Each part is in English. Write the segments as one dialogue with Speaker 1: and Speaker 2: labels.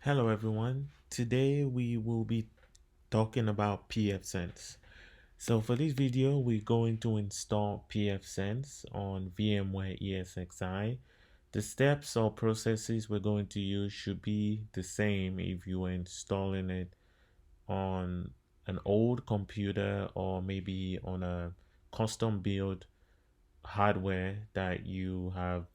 Speaker 1: Hello everyone. Today we will be talking about PFsense. So for this video, we're going to install PFsense on VMware ESXi. The steps or processes we're going to use should be the same if you are installing it on an old computer or maybe on a custom built hardware that you have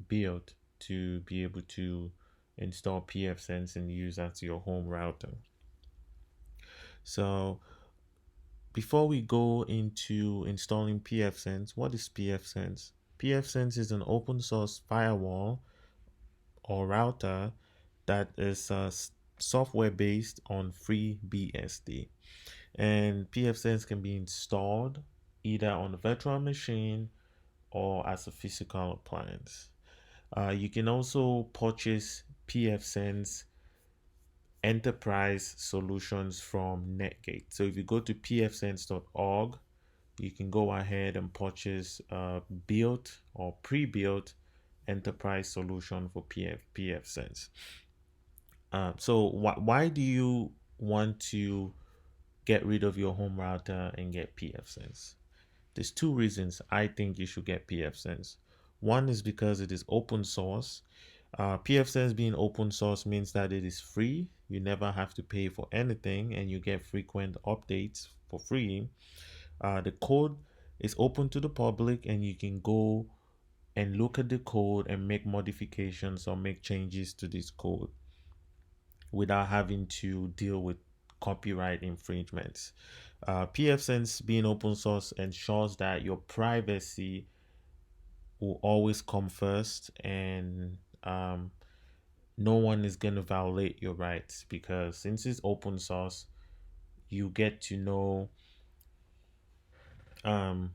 Speaker 1: built to be able to install PFSense and use as your home router. So before we go into installing PFSense, what is PFSense? PFSense is an open source firewall or router that is software based on FreeBSD. And PFSense can be installed either on a virtual machine or as a physical appliance. You can also purchase PFSense enterprise solutions from Netgate. So if you go to pfsense.org, you can go ahead and purchase a built or pre-built enterprise solution for PFSense. So why do you want to get rid of your home router and get PFSense? There's two reasons I think you should get PFSense. One is because it is open source. PFSense being open source means that it is free. You never have to pay for anything and you get frequent updates for free. The code is open to the public and you can go and look at the code and make modifications or make changes to this code without having to deal with copyright infringements. PFSense being open source ensures that your privacy will always come first, and no one is going to violate your rights because since it's open source, you get to know um,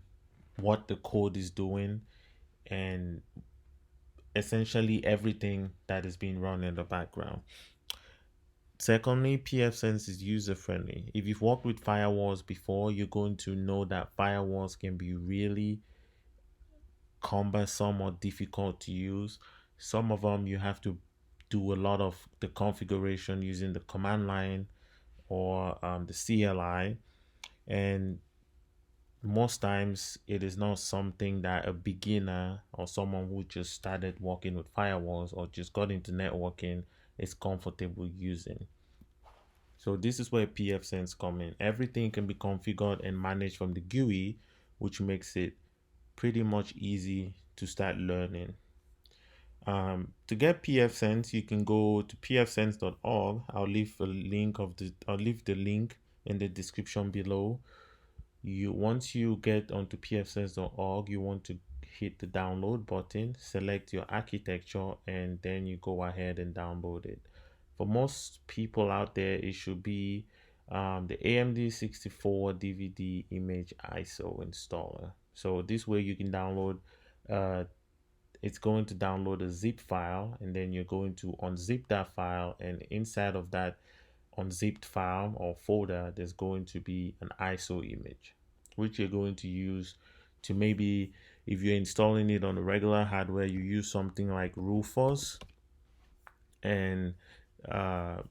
Speaker 1: what the code is doing and essentially everything that is being run in the background. Secondly, PFSense is user friendly. If you've worked with firewalls before, you're going to know that firewalls can be really cumbersome or difficult to use. Some of them you have to do a lot of the configuration using the command line or the CLI, and most times it is not something that a beginner or someone who just started working with firewalls or just got into networking is comfortable using. So this is where PFSense come in. Everything can be configured and managed from the GUI, which makes it pretty much easy to start learning. To get PFSense, you can go to pfsense.org. I'll leave the link in the description below. Once you get onto pfsense.org, you want to hit the download button, select your architecture, and then you go ahead and download it. For most people out there, it should be the AMD 64 DVD image ISO installer. So this way you can download it's going to download a zip file, and then you're going to unzip that file, and inside of that unzipped file or folder there's going to be an ISO image which you're going to use to, maybe if you're installing it on a regular hardware, you use something like Rufus and you're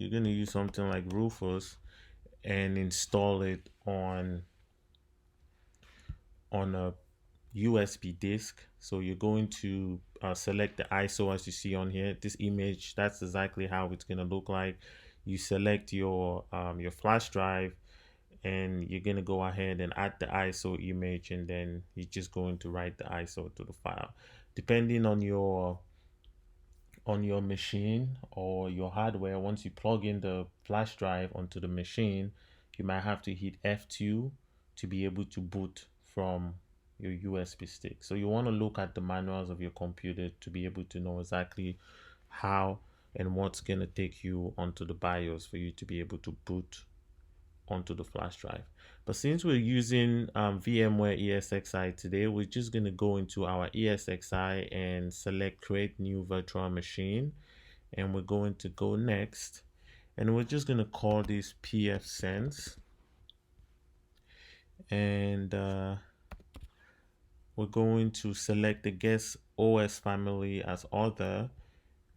Speaker 1: going to use something like Rufus and install it on a USB disk. So you're going to select the ISO as you see on here. This image, that's exactly how it's going to look like. You select your flash drive, and you're going to go ahead and add the ISO image, and then you're just going to write the ISO to the file. Depending on your machine or your hardware, once you plug in the flash drive onto the machine, you might have to hit F2 to be able to boot from your USB stick. So you want to look at the manuals of your computer to be able to know exactly how and what's going to take you onto the BIOS for you to be able to boot onto the flash drive. But since we're using VMware ESXi today, we're just going to go into our ESXi and select create new virtual machine, and we're going to go next, and we're just going to call this PFSense, and we're going to select the guest OS family as other,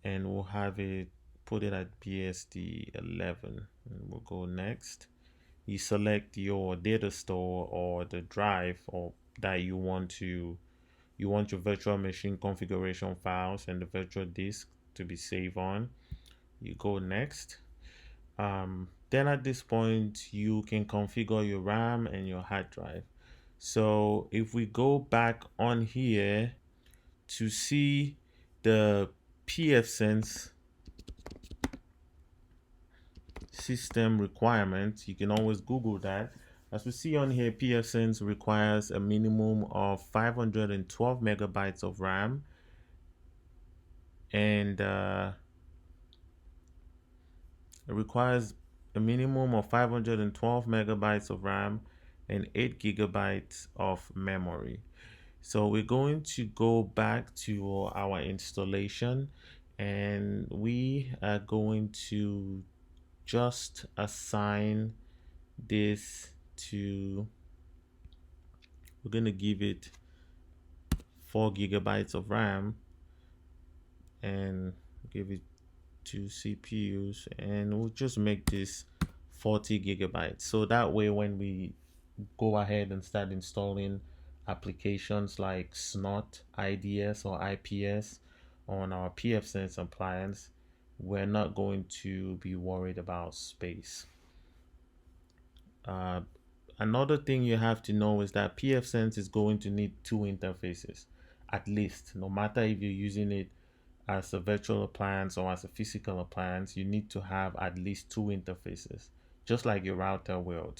Speaker 1: and we'll have it, put it at BSD 11, and we'll go next. You select your data store or the drive or that you want your virtual machine configuration files and the virtual disk to be saved on. You go next. Then at this point you can configure your RAM and your hard drive. So if we go back on here to see the PFsense system requirements, you can always Google that. As we see on here, PFsense requires a minimum of 512 megabytes of RAM and it requires a minimum of 512 megabytes of RAM and 8 gigabytes of memory. So we're going to go back to our installation and we are going to just assign this to, we're going to give it 4 gigabytes of RAM and give it 2 CPUs, and we'll just make this 40 gigabytes. So that way when we go ahead and start installing applications like SNOT, IDS, or IPS on our PFsense appliance, we're not going to be worried about space. Another thing you have to know is that PFsense is going to need 2 interfaces at least, no matter if you're using it as a virtual appliance or as a physical appliance. You need to have at least 2 interfaces, just like your router will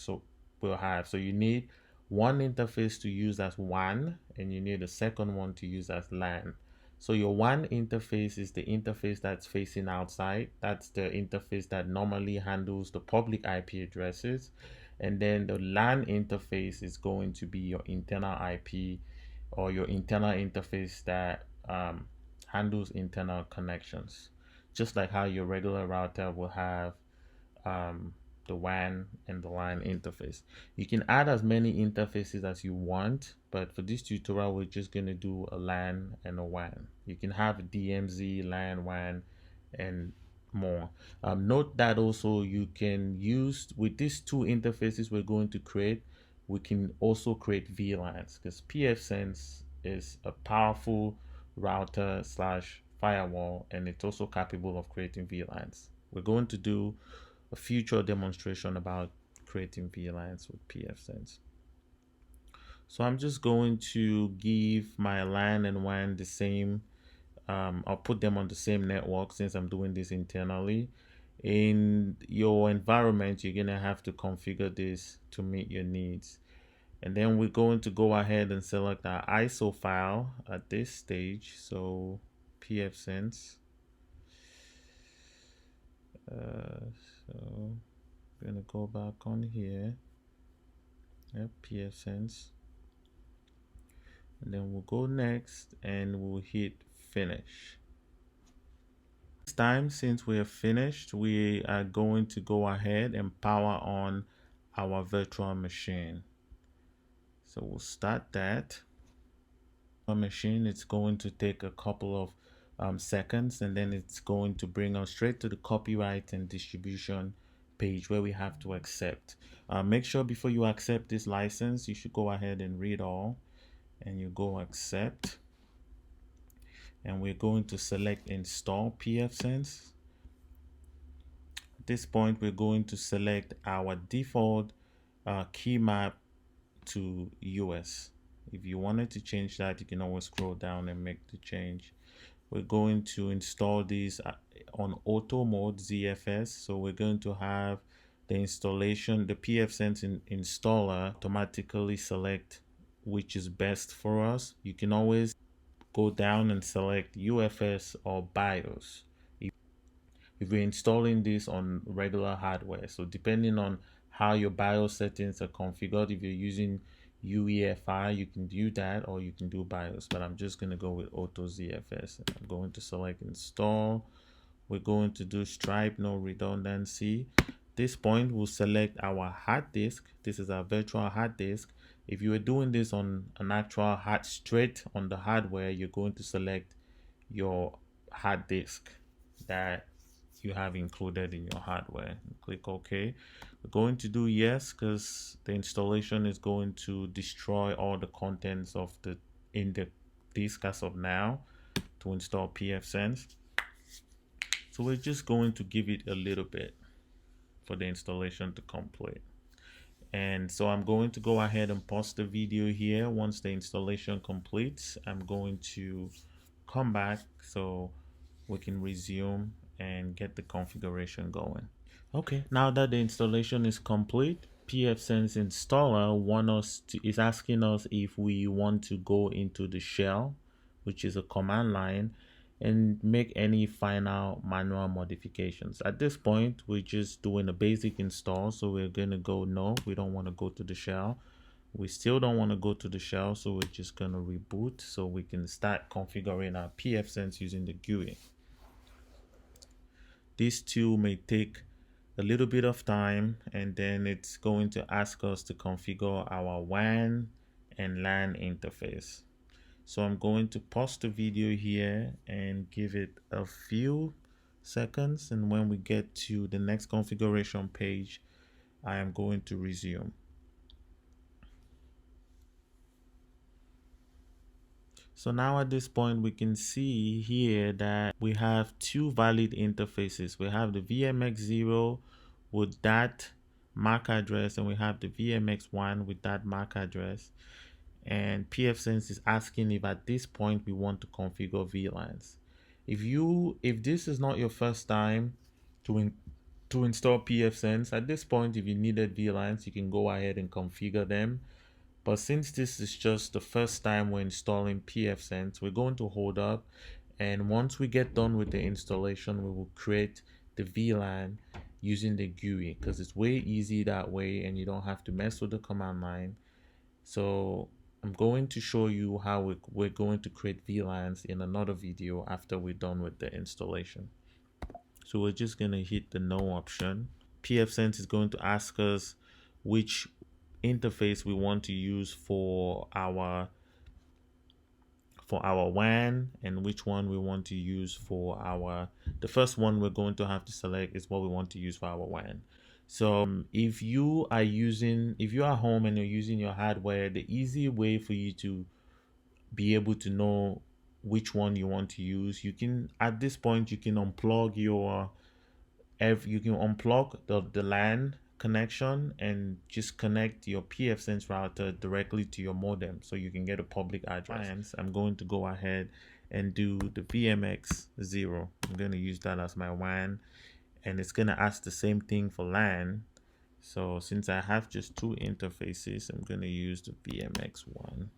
Speaker 1: have. So you need one interface to use as WAN and you need a second one to use as LAN. So your WAN interface is the interface that's facing outside. That's the interface that normally handles the public IP addresses. And then the LAN interface is going to be your internal IP or your internal interface that handles internal connections. Just like how your regular router will have um, the WAN and the LAN interface. You can add as many interfaces as you want, but for this tutorial, we're just going to do a LAN and a WAN. You can have a DMZ, LAN, WAN, and more. Note that also you can use, with these 2 interfaces we're going to create, we can also create VLANs because PFSense is a powerful router slash firewall and it's also capable of creating VLANs. We're going to do a future demonstration about creating VLANs with PFSense. So I'm just going to give my LAN and WAN the same, I'll put them on the same network since I'm doing this internally. In your environment, you're gonna have to configure this to meet your needs. And then we're going to go ahead and select our ISO file at this stage. So PFSense. So I'm gonna go back on here. Yep, PFSense. And then we'll go next and we'll hit finish. This time, since we are finished, we are going to go ahead and power on our virtual machine. So we'll start that machine. It's going to take a couple of seconds, and then it's going to bring us straight to the copyright and distribution page where we have to accept. Make sure before you accept this license, you should go ahead and read all, and you go accept. And we're going to select install PFSense. At this point, we're going to select our default key map to US. If you wanted to change that, you can always scroll down and make the change. We're going to install these on auto mode ZFS. So we're going to have the installation, the PFSense installer automatically select which is best for us. You can always go down and select UFS or BIOS if you're installing this on regular hardware. So depending on how your BIOS settings are configured, if you're using UEFI, you can do that, or you can do BIOS, but I'm just going to go with Auto ZFS. I'm going to select install. We're going to do stripe no redundancy. This point we'll select our hard disk. This is our virtual hard disk. If you were doing this on an actual hard straight on the hardware, you're going to select your hard disk. that you have included in your hardware. Click OK. We're going to do yes because the installation is going to destroy all the contents of the disk as of now to install PFSense. So we're just going to give it a little bit for the installation to complete. And so I'm going to go ahead and pause the video here. Once the installation completes, I'm going to come back so we can resume and get the configuration going. Okay, now that the installation is complete, PFSense installer is asking us if we want to go into the shell, which is a command line, and make any final manual modifications. At this point, we're just doing a basic install, so we're going to go no, we don't want to go to the shell. We still don't want to go to the shell, so we're just going to reboot so we can start configuring our PFSense using the GUI. This too may take a little bit of time, and then it's going to ask us to configure our WAN and LAN interface. So I'm going to pause the video here and give it a few seconds, and when we get to the next configuration page, I am going to resume. So now at this point, we can see here that we have two valid interfaces. We have the VMX0 with that MAC address, and we have the VMX1 with that MAC address. And PFSense is asking if at this point we want to configure VLANs. If this is not your first time to install PFSense, at this point, if you needed VLANs, you can go ahead and configure them. But since this is just the first time we're installing PFSense, we're going to hold up, and once we get done with the installation, we will create the VLAN using the GUI, because it's way easy that way and you don't have to mess with the command line. So I'm going to show you how we're going to create VLANs in another video after we're done with the installation. So we're just going to hit the no option. PFSense is going to ask us which interface we want to use for our WAN and which one we want to use for the first one we're going to have to select is what we want to use for our WAN. So if you are home and you're using your hardware, the easy way for you to be able to know which one you want to use, at this point you can unplug the LAN connection and just connect your PFSense router directly to your modem so you can get a public address. I'm going to go ahead and do the VMX0. I'm going to use that as my WAN, and it's going to ask the same thing for LAN. So since I have just two interfaces, I'm going to use the VMX1.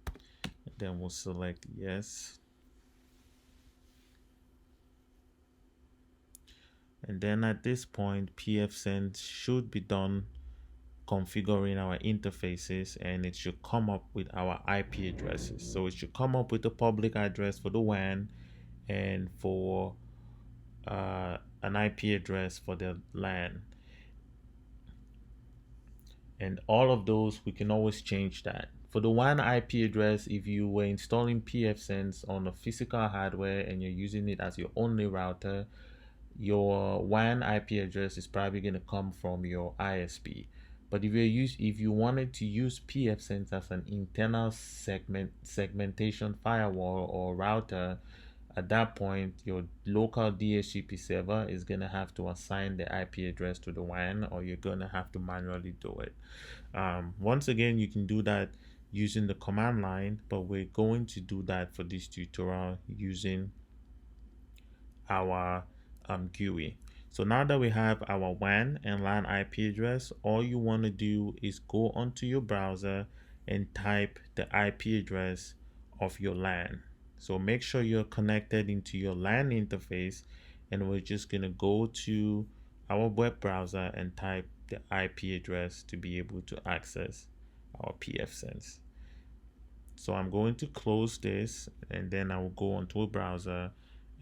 Speaker 1: And then we'll select yes. And then at this point, PFSense should be done configuring our interfaces, and it should come up with our IP addresses. So it should come up with the public address for the WAN and for an IP address for the LAN. And all of those, we can always change that. For the WAN IP address, if you were installing PFSense on a physical hardware and you're using it as your only router, your WAN IP address is probably going to come from your ISP. But if you wanted to use PFSense as an internal segmentation firewall or router, at that point your local DHCP server is going to have to assign the IP address to the WAN, or you're going to have to manually do it. Once again, you can do that using the command line, but we're going to do that for this tutorial using our GUI. So now that we have our WAN and LAN IP address, all you want to do is go onto your browser and type the IP address of your LAN. So make sure you're connected into your LAN interface, and we're just going to go to our web browser and type the IP address to be able to access our PFSense. So I'm going to close this, and then I will go onto a browser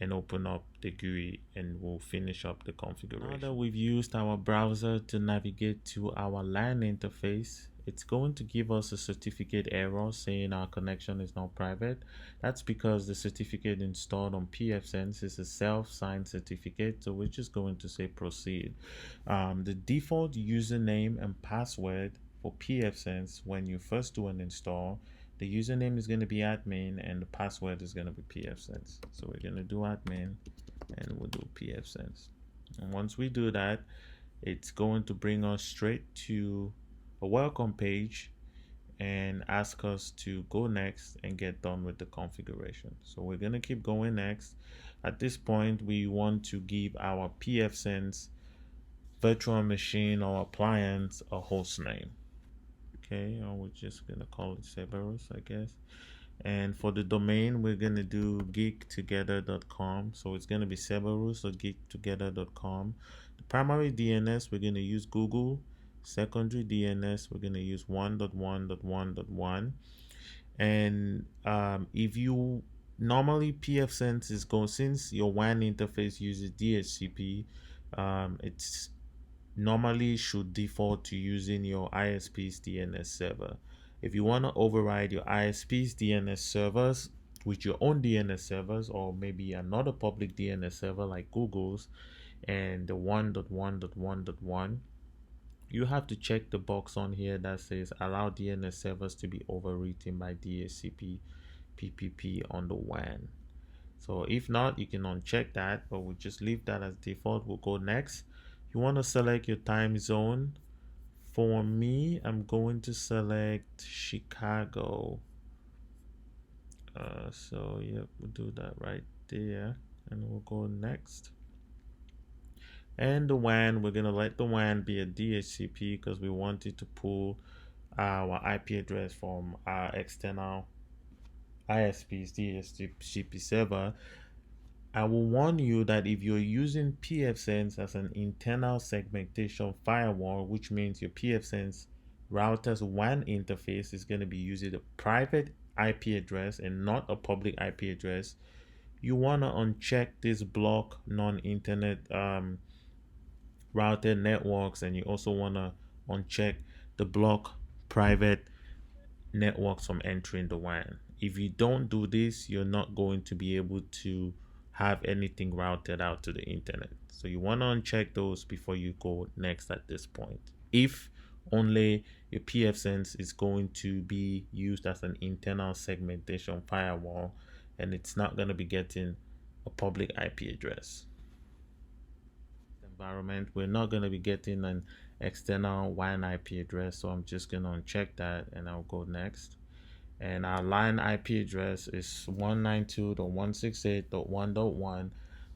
Speaker 1: and open up the GUI, and we'll finish up the configuration. Now that we've used our browser to navigate to our LAN interface, it's going to give us a certificate error saying our connection is not private. That's because the certificate installed on PFSense is a self-signed certificate. So we're just going to say proceed. The default username and password for PFSense when you first do an install, the username is going to be admin and the password is going to be PFSense. So we're going to do admin and we'll do PFSense. And once we do that, it's going to bring us straight to a welcome page and ask us to go next and get done with the configuration. So we're going to keep going next. At this point, we want to give our PFSense virtual machine or appliance a host name. Okay, or we're just going to call it Cerberus, I guess. And for the domain, we're going to do geektogether.com. So it's going to be Cerberus or geektogether.com. The primary DNS, we're going to use Google. Secondary DNS, we're going to use 1.1.1.1. And if you normally PFSense is going, since your WAN interface uses DHCP, it's normally should default to using your ISP's DNS server. If you want to override your ISP's DNS servers with your own DNS servers, or maybe another public DNS server like Google's and the 1.1.1.1, you have to check the box on here that says allow DNS servers to be overwritten by DHCP PPP on the WAN. So if not, you can uncheck that, but we'll just leave that as default. We'll go next. You want to select your time zone. For me, I'm going to select Chicago. So yep, we'll do that right there, and we'll go next. And the WAN, we're gonna let the WAN be a DHCP because we want it to pull our IP address from our external ISP's DHCP server. I will warn you that if you're using PFSense as an internal segmentation firewall, which means your PFSense router's WAN interface is going to be using a private IP address and not a public IP address, you want to uncheck this block non-internet routed networks, and you also want to uncheck the block private networks from entering the WAN. If you don't do this, you're not going to be able to have anything routed out to the internet. So you want to uncheck those before you go next at this point. If only your PFSense is going to be used as an internal segmentation firewall and it's not going to be getting a public IP address. Environment, we're not going to be getting an external WAN IP address, so I'm just going to uncheck that and I'll go next. And our line IP address is 192.168.1.1.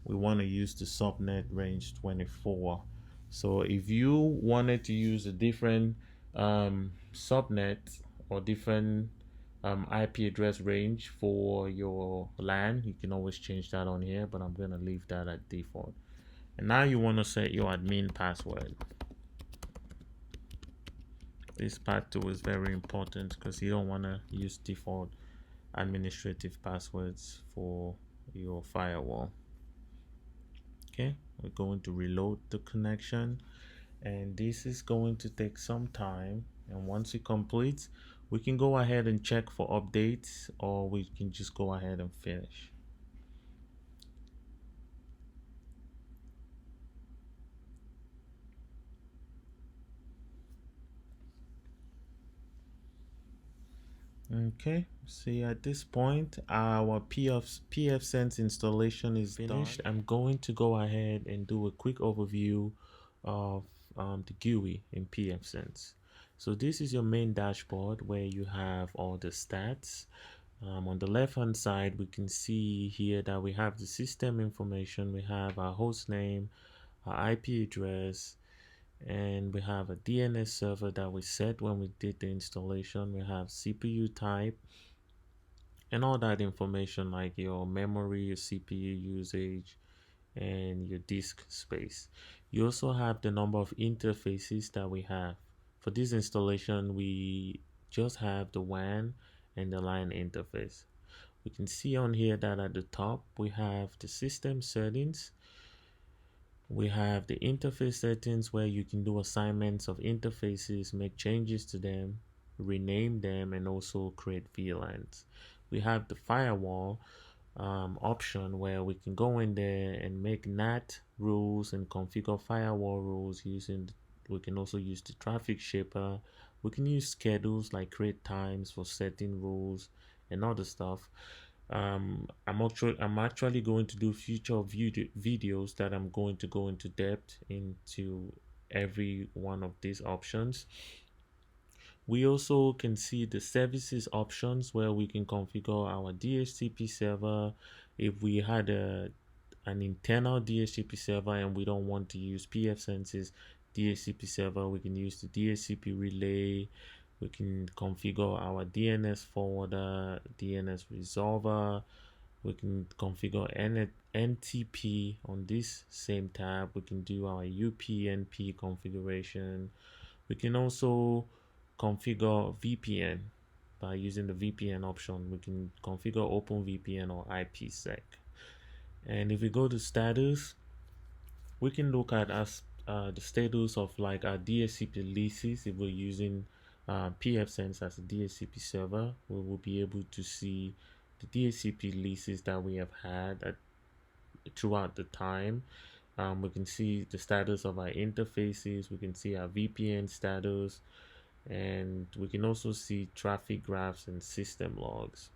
Speaker 1: We want to use the subnet range 24. So if you wanted to use a different subnet or different IP address range for your LAN, you can always change that on here, but I'm going to leave that at default. And now you want to set your admin password. This part 2 is very important because you don't want to use default administrative passwords for your firewall. Okay, we're going to reload the connection, and this is going to take some time, and once it completes, we can go ahead and check for updates, or we can just go ahead and finish. Okay, see at this point our PFSense installation is finished. I'm going to go ahead and do a quick overview of the GUI in PFSense. So this is your main dashboard where you have all the stats. On the left hand side, we can see here that we have the system information, we have our host name, our IP address, and we have a DNS server that we set when we did the installation. We have CPU type and all that information like your memory, your CPU usage, and your disk space. You also have the number of interfaces that we have. For this installation, we just have the WAN and the LAN interface. We can see on here that at the top we have the system settings, We have the interface settings where you can do assignments of interfaces, make changes to them, rename them, and also create VLANs. We have the firewall option where we can go in there and make NAT rules and configure firewall rules using, we can also use the traffic shaper. We can use schedules like create times for setting rules and other stuff. I'm actually going to do future videos that I'm going to go into depth into every one of these options. We also can see the services options where we can configure our DHCP server. If we had an internal DHCP server and we don't want to use PFsense's DHCP server, we can use the DHCP relay. We can configure our DNS forwarder, DNS resolver. We can configure NTP on this same tab. We can do our UPnP configuration. We can also configure VPN by using the VPN option. We can configure OpenVPN or IPsec. And if we go to status, we can look at the status of like our DHCP leases. If we're using PFsense as a DHCP server, we will be able to see the DHCP leases that we have had throughout the time. We can see the status of our interfaces. We can see our VPN status, and we can also see traffic graphs and system logs.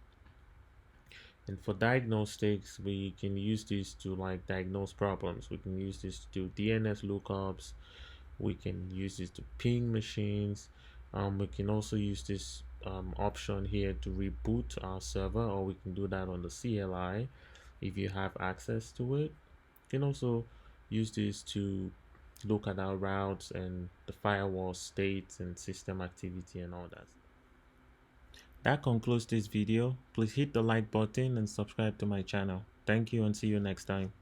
Speaker 1: And for diagnostics, we can use this to like diagnose problems. We can use this to do DNS lookups. We can use this to ping machines. We can also use this option here to reboot our server, or we can do that on the CLI if you have access to it. You can also use this to look at our routes and the firewall states and system activity and all that. That concludes this video. Please hit the like button and subscribe to my channel. Thank you and see you next time.